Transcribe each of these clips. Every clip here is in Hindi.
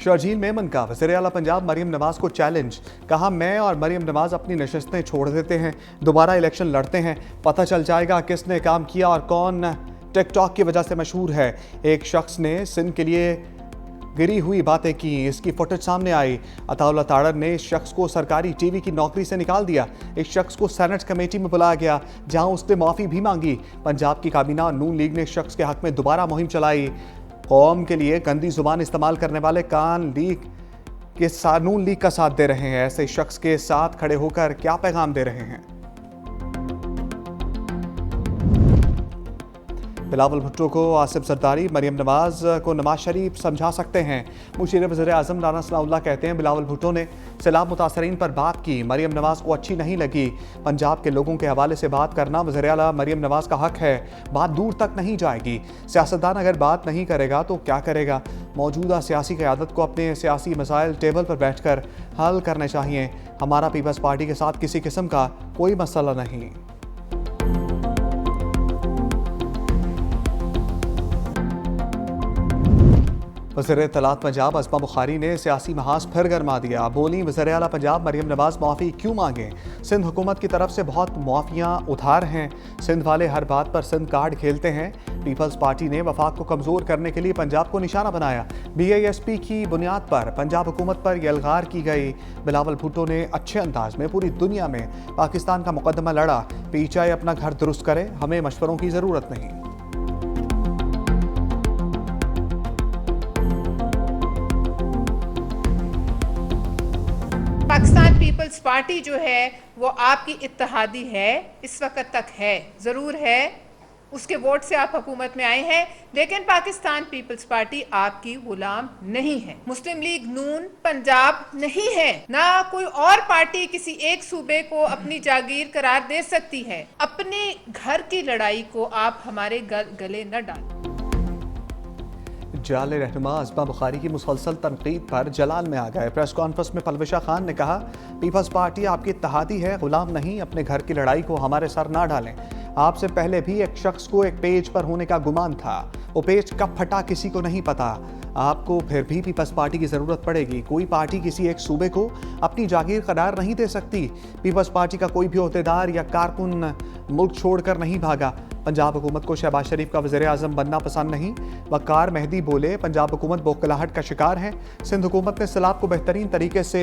शर्जील मेमन का वज़ीर आला पंजाब मरियम नवाज को चैलेंज। कहा, मैं और मरियम नवाज अपनी नशस्तें छोड़ देते हैं, दोबारा इलेक्शन लड़ते हैं, पता चल जाएगा किसने काम किया और कौन टिकटॉक की वजह से मशहूर है। एक शख्स ने सिंध के लिए गिरी हुई बातें की, इसकी फुटेज सामने आई। अताउल्लाह ताड़र ने इस शख्स को सरकारी टीवी की नौकरी से निकाल दिया। इस शख्स को सेनेट कमेटी में बुलाया गया, जहां उसने माफ़ी भी मांगी। पंजाब की काबीना और नून लीग ने इस शख्स के हक में दोबारा मुहिम चलाई। कौम के लिए गंदी जुबान इस्तेमाल करने वाले नून लीग का साथ दे रहे हैं। ऐसे शख्स के साथ खड़े होकर क्या पैगाम दे रहे हैं? बिलावल भुट्टो को आसिफ जरदारी मरियम नवाज को नवाज शरीफ समझा सकते हैं। मुशीर वज़ीर आज़म राना सनाउल्लाह कहते हैं, बिलावल भुट्टो ने सैलाब मुतासरीन पर बात की, मरियम नवाज को अच्छी नहीं लगी। पंजाब के लोगों के हवाले से बात करना वज़ीर आला मरियम नवाज का हक है, बात दूर तक नहीं जाएगी। सियासतदान अगर बात नहीं करेगा तो क्या करेगा? मौजूदा सियासी क़यादत को अपने सियासी मसाइल टेबल पर बैठ कर हल करने चाहिए। हमारा पीपल्स पार्टी के साथ किसी किस्म का कोई मसला नहीं। वज़ीर इत्तलात पंजाब अस्मा बुखारी ने सियासी महाज फिर गरमा दिया। बोली, वज़ीर आला पंजाब मरियम नवाज माफ़ी क्यों मांगे? सिंध हुकूमत की तरफ से बहुत माफ़ियाँ उधार हैं। सिंध वाले हर बात पर सिंध कार्ड खेलते हैं। पीपल्स पार्टी ने वफाक को कमज़ोर करने के लिए पंजाब को निशाना बनाया। BISP की बुनियाद पर पंजाब हुकूमत पर यलगार की गई। बिलावल भुट्टो ने अच्छे अंदाज में पूरी दुनिया में पाकिस्तान का मुकदमा लड़ा। PTI अपना घर दुरुस्त करे, हमें मशवरों की ज़रूरत नहीं। पाकिस्तान पीपल्स पार्टी जो है वो आपकी इत्तेहादी है, इस वक्त तक है, ज़रूर है, उसके वोट से आप हुकूमत में आए हैं, लेकिन पाकिस्तान पीपल्स पार्टी आपकी गुलाम नहीं है। मुस्लिम लीग नून पंजाब नहीं है, ना कोई और पार्टी किसी एक सूबे को अपनी जागीर करार दे सकती है। अपने घर की लड़ाई को आप हमारे गले न डालें। जाले रहनुमा अस्मा बुखारी की मुसलसल तनकीद पर जलाल में आ गए। प्रेस कॉन्फ्रेंस में पलविशा खान ने कहा, पीपल्स पार्टी आपकी इत्तेहादी है, गुलाम नहीं। अपने घर की लड़ाई को हमारे सर ना डालें। आपसे पहले भी एक शख्स को एक पेज पर होने का गुमान था, वो पेज कब फटा किसी को नहीं पता। आपको फिर भी पीपल्स पार्टी की ज़रूरत पड़ेगी। कोई पार्टी किसी एक सूबे को अपनी जागीर करार नहीं दे सकती। पीपल्स पार्टी का कोई भी ओहदेदार या कारकुन मुल्क छोड़कर नहीं भागा। पंजाब हुकूमत को शहबाज शरीफ का वज़ीर आज़म बनना पसंद नहीं। वक़ार मेहदी बोले, पंजाब हुकूमत बौखलाहट का शिकार है। सिंध हुकूमत ने सैलाब को बेहतरीन तरीके से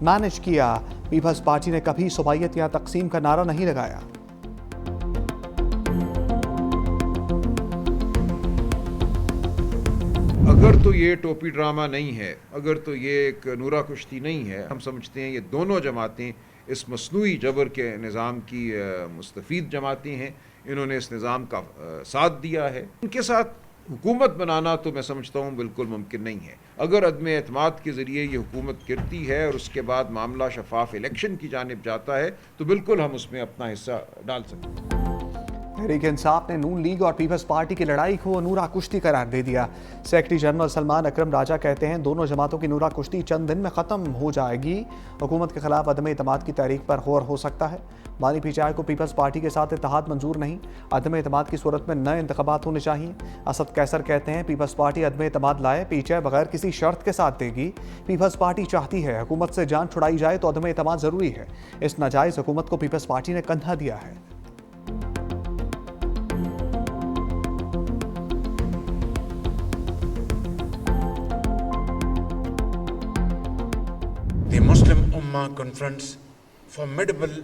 मैनेज किया। पीपल्स पार्टी ने कभी सूबाइयत या तकसीम का नारा नहीं लगाया। अगर तो ये टोपी ड्रामा नहीं है, अगर तो ये एक नूरा कुश्ती नहीं है, हम समझते हैं ये दोनों जमातें इस मसनूई जबर के निज़ाम की मुस्तफ़ीद जमातें हैं। इन्होंने इस निज़ाम का साथ दिया है। उनके साथ हुकूमत बनाना तो मैं समझता हूँ बिल्कुल मुमकिन नहीं है। अगर अदम एतमाद के ज़रिए ये हुकूमत गिरती है और उसके बाद मामला शफाफ इलेक्शन की जानिब जाता है तो बिल्कुल हम उसमें अपना हिस्सा डाल सकते हैं। तहरीक इंसाफ ने नून लीग और पीपल्स पार्टी की लड़ाई को नूरा कुश्ती करार दे दिया। सेक्रेटरी जनरल सलमान अकरम राजा कहते हैं, दोनों जमातों की नूरा कुश्ती चंद दिन में ख़त्म हो जाएगी। हुकूमत के खिलाफ अदम एतमाद की तहरीक पर गौर हो सकता है। बानी PTI को पीपल्स पार्टी के साथ इत्तेहाद मंजूर नहीं। अदम एतमाद की सूरत में नए इंतखाबात होने चाहिए। असद कैसर कहते हैं, पीपल्स पार्टी अदम एतमाद लाए, PTI बगैर किसी शर्त के साथ देगी। पीपल्स पार्टी चाहती है हुकूमत से जान छुड़ाई जाए तो अदम एतमाद ज़रूरी है। इस नाजायज़ हुकूमत को पीपल्स पार्टी ने कंधा दिया है। The Muslim Ummah confronts formidable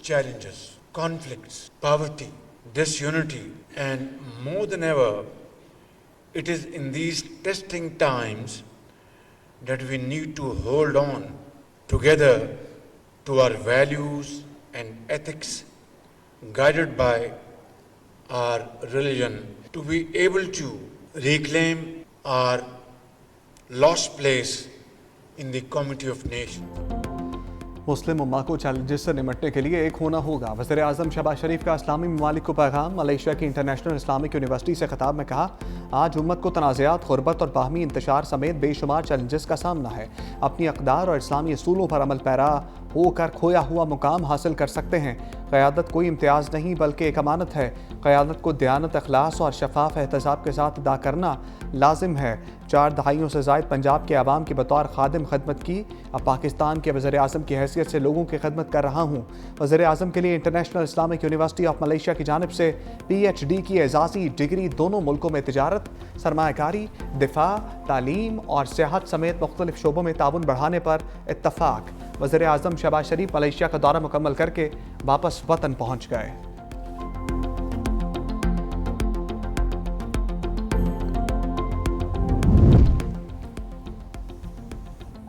challenges, conflicts, poverty, disunity, and more than ever, it is in these testing times that we need to hold on together to our values and ethics guided by our religion to be able to reclaim our lost place in the community of nations. मुस्लिम उम्मा को चैलेंजेस से निपटने के लिए एक होना होगा। वज़ीर आज़म शहबाज शरीफ का इस्लामी ममालिक को पैगाम। मलेशिया की इंटरनेशनल इस्लामिक यूनिवर्सिटी से खिताब में कहा, आज उम्मत को तनाज़ात, गुरबत और बाहमी इंतशार समेत बेशुमार चैलेंजेस का सामना है। अपनी अक़दार और इस्लामी असूलों पर अमल पैरा होकर खोया हुआ मुकाम हासिल कर सकते हैं। क़यादत कोई इम्तियाज़ नहीं बल्कि एक अमानत है। क़यादत को दयानत, अखलास और शफाफ एहतसाब के साथ अदा करना लाजिम है। 4 दहाइयों से ज़ायद पंजाब के आवाम की बतौर खादिम खदमत की। अब पाकिस्तान के वज़ीर आज़म की हैसियत से लोगों की खदमत कर रहा हूँ। वज़ीर आज़म के लिए international Islamic university of Malaysia की जानिब से PhD की एजाज़ी डिग्री, दोनों मुल्कों में तिजारत, सरमायाकारी, दिफा, तालीम और सियाहत समेत मुख्तलिफ शोबों में ताउन बढ़ाने पर इत्तफाक। वज़ीर आज़म शहबाज शरीफ मलेशिया का दौरा मुकम्मल करके वापस वतन पहुँच गए।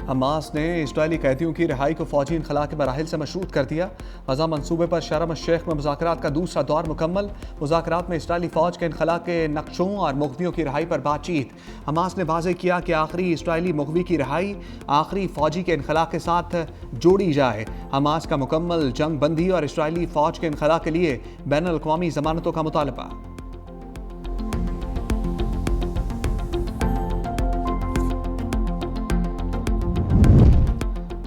हमास ने इजरायली कैदियों की रिहाई को फौजी इनखला के मराहिल से मशरूत कर दिया। गजा मंसूबे पर शर्म शेख में मुज़ाकरात का दूसरा दौर मुकम्मल। मुज़ाकरात में इजरायली फ़ौज के इनखला के नक्शों और मुग़वियों की रिहाई पर बातचीत। हमास ने वाज़ेह किया कि आखिरी इजरायली मुग़वी की रिहाई आखिरी फ़ौजी के इनखला के साथ जोड़ी जाए। हमास का मुकम्मल जंग बंदी और इजरायली फ़ौज के इनखला के लिए बैनुल अक़वामी ज़मानतों का मुतालबा।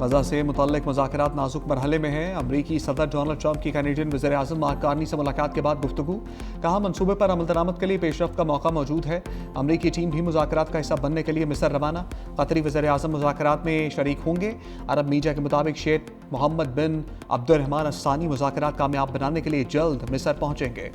गजा से मुतल्लिक़ मुज़ाकरात नाजुक मरहले में हैं। अमरीकी सदर डोनाल्ड ट्रंप की कैनेडियन वज़ीर आज़म मार्क कार्नी से मुलाकात के बाद गुफ्तगू। कहा, मंसूबे पर अमल दरामद के लिए पेशरफ्त का मौका मौजूद है। अमरीकी टीम भी मुज़ाकरात का हिस्सा बनने के लिए मिस्र रवाना। कतरी वज़ीर आज़म मुज़ाकरात में शरीक होंगे। अरब मीडिया के मुताबिक शेख मोहम्मद बिन अब्दुर्रहमान अस्सानी मुज़ाकरात कामयाब बनाने के लिए जल्द मिस्र पहुँचेंगे।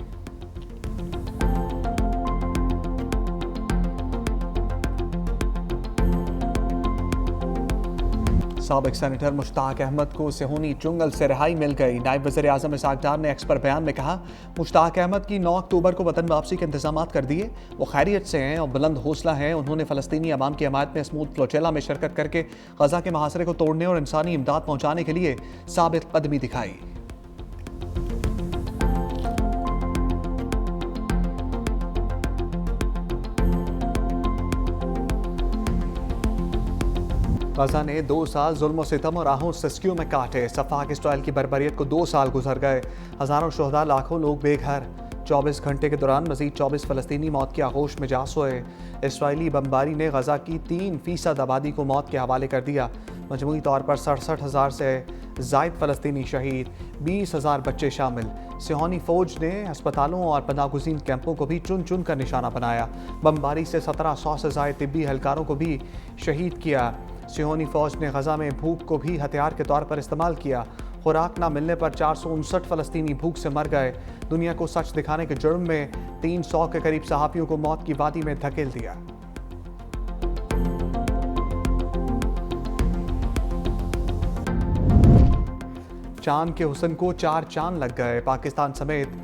साबिक सेनेटर मुश्ताक अहमद को सेहूनी चुंगल से रिहाई मिल गई। नायब वज़ीर आज़म इसहाक डार ने एक्स पर बयान में कहा, मुश्ताक अहमद की 9 अक्टूबर को वतन वापसी के इंतजामात कर दिए। वो खैरियत से हैं और बुलंद हौसला हैं। उन्होंने फ़लस्तीनी अवाम की हमायत में स्मूथ फ्लोचेला में शिरकत करके गजा के मुहासरे को तोड़ने और इंसानी इमदाद पहुँचाने के लिए साबित कदमी दिखाई। गजा ने 2 साल जुल्म सितम और आहों सिस्कियों में काटे। सफाक इसराइल की बर्बरियत को 2 साल गुजर गए। हज़ारों शुहदा, लाखों लोग बेघर। 24 घंटे के दौरान मज़ीद 24 फ़लस्तीनी मौत की आगोश में जा सोए। इसराइली बमबारी ने गजा की 3% आबादी को मौत के हवाले कर दिया। मजमूई तौर पर 67,000 से ज़ायद फ़लस्तीनी शहीद, 20,000 बच्चे शामिल। सिहोनी फ़ौज ने अस्पतालों और पनाहगुज़ीन कैंपों को भी चुन चुन कर निशाना बनाया। बमबारी से 1700 से ज़ायद तिब्बी एहलकारों को भी शहीद किया। सिहोनी फ़ौज ने गजा में भूख को भी हथियार के तौर पर इस्तेमाल किया। खुराक न मिलने पर 459 फ़लस्तीनी भूख से मर गए। दुनिया को सच दिखाने के जुर्म में 300 के करीब सहाफ़ियों को मौत की वादी में धकेल दिया। चांद के हुस्न को 4 चांद लग गए। पाकिस्तान समेत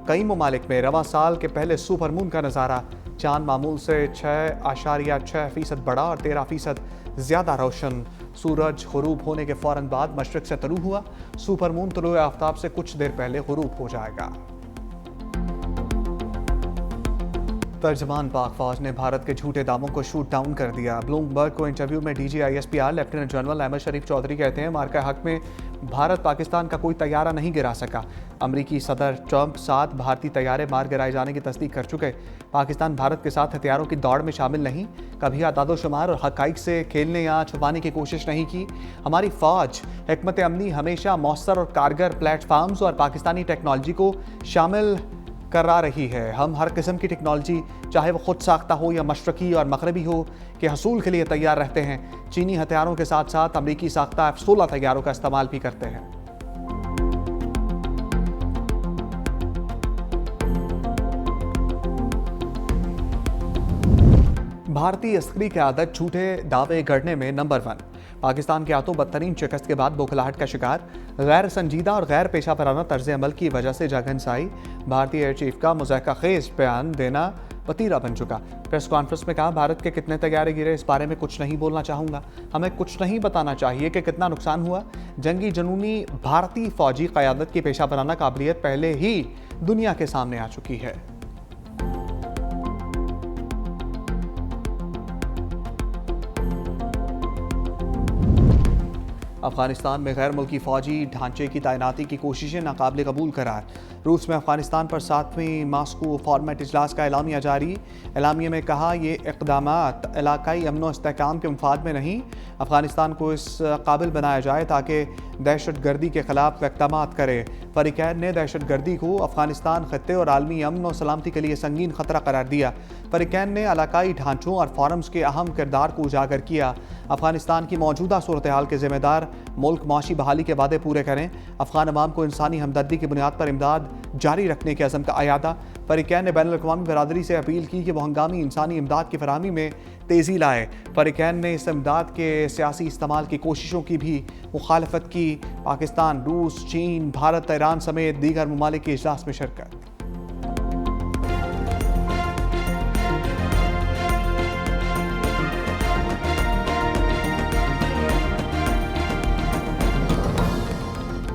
कई ममालिक में रवां साल के पहले सुपर मून का नज़ारा। चांद मामूल से 6.6% बड़ा और 13% ज़्यादा रोशन। सूरज गुरूब होने के फ़ौरन बाद मशरिक़ से तलू हुआ। सुपर मून तुलुए आफ्ताब से कुछ देर पहले गुरूब हो जाएगा। तर्जमान पाक फौज ने भारत के झूठे दावों को शूट डाउन कर दिया। ब्लूमबर्ग को इंटरव्यू में DGISPR लेफ्टिनेंट जनरल अहमद शरीफ चौधरी कहते हैं, मार्का हक में भारत पाकिस्तान का कोई तैयारा नहीं गिरा सका। अमरीकी सदर ट्रंप 7 भारतीय तैयारे मार गिराए जाने की तस्दीक कर चुके। पाकिस्तान भारत के साथ हथियारों की दौड़ में शामिल नहीं। कभी आदादोशुमार और हक़ाइक़ से खेलने या छुपाने की कोशिश नहीं की। हमारी फ़ौज हिकमत अमली हमेशा मौसर और कारगर प्लेटफार्म्स और पाकिस्तानी टेक्नोलॉजी को शामिल करा रही है। हम हर किस्म की टेक्नोलॉजी, चाहे वो खुद साख्ता हो या मशरक़ी और मगरबी हो, के हसूल के लिए तैयार रहते हैं। चीनी हथियारों के साथ साथ अमरीकी साख्ता F-16 तैयारों का इस्तेमाल भी करते हैं। भारतीय अस्करी क़यादत झूठे दावे गढ़ने में नंबर 1। पाकिस्तान के हाथों बदतरीन शिकस्त के बाद बौखलाहट का शिकार। गैर संजीदा और गैर पेशा वराना तर्ज अमल की वजह से जगहंसाई। भारतीय एयर चीफ का मुज़ाहिका खेज बयान देना वतीरा बन चुका। प्रेस कॉन्फ्रेंस में कहा, भारत के कितने तैयारे गिरे इस बारे में कुछ नहीं बोलना चाहूँगा। हमें कुछ नहीं बताना चाहिए कि कितना नुकसान हुआ। जंगी जनूनी भारतीय फ़ौजी क़यादत की पेशा वराना काबिलियत पहले ही दुनिया के सामने आ चुकी है। अफगानिस्तान में गैर मुल्की फ़ौजी ढांचे की तैनाती की कोशिशें नाकाबिल कबूल करार। रूस में अफगानिस्तान पर 7वीं मास्को फॉर्मेट इजलास का एलामिया जारी। एलामिया में कहा, ये इक़दामात इलाकाई अमन व इस्तेहकाम के मफाद में नहीं, अफगानिस्तान को इस काबिल बनाया जाए ताकि दहशतगर्दी के खिलाफ इक़दामात करे। फ़रीक़ैन ने दहशतगर्दी को अफ़गानिस्तान ख़त्ते और आलमी अमन और सलामती के लिए संगीन ख़तरा करार दिया। फ़रीक़ैन ने इलाकाई ढांचों और फोरम्स के अहम किरदार को उजागर किया। अफ़गानिस्तान की मौजूदा सूरत हाल के ज़िम्मेदार मुल्क माशी बहाली के वादे पूरे करें। अफ़गान अवाम को इंसानी हमदर्दी की बुनियाद पर इमदाद जारी रखने के अज़म का अयादा। फ़रीक़ैन ने बैनुल-अक़वामी बरादरी से अपील की कि वो हंगामी इंसानी इमदाद की फराहमी में तेज़ी लाए। फ़रीक़ैन ने इस इमदाद के सियासी इस्तेमाल की कोशिशों की भी मुखालफत की। पाकिस्तान, रूस, चीन, भारत, ईरान समेत दीगर ममालिक के इजलास में शिरकत।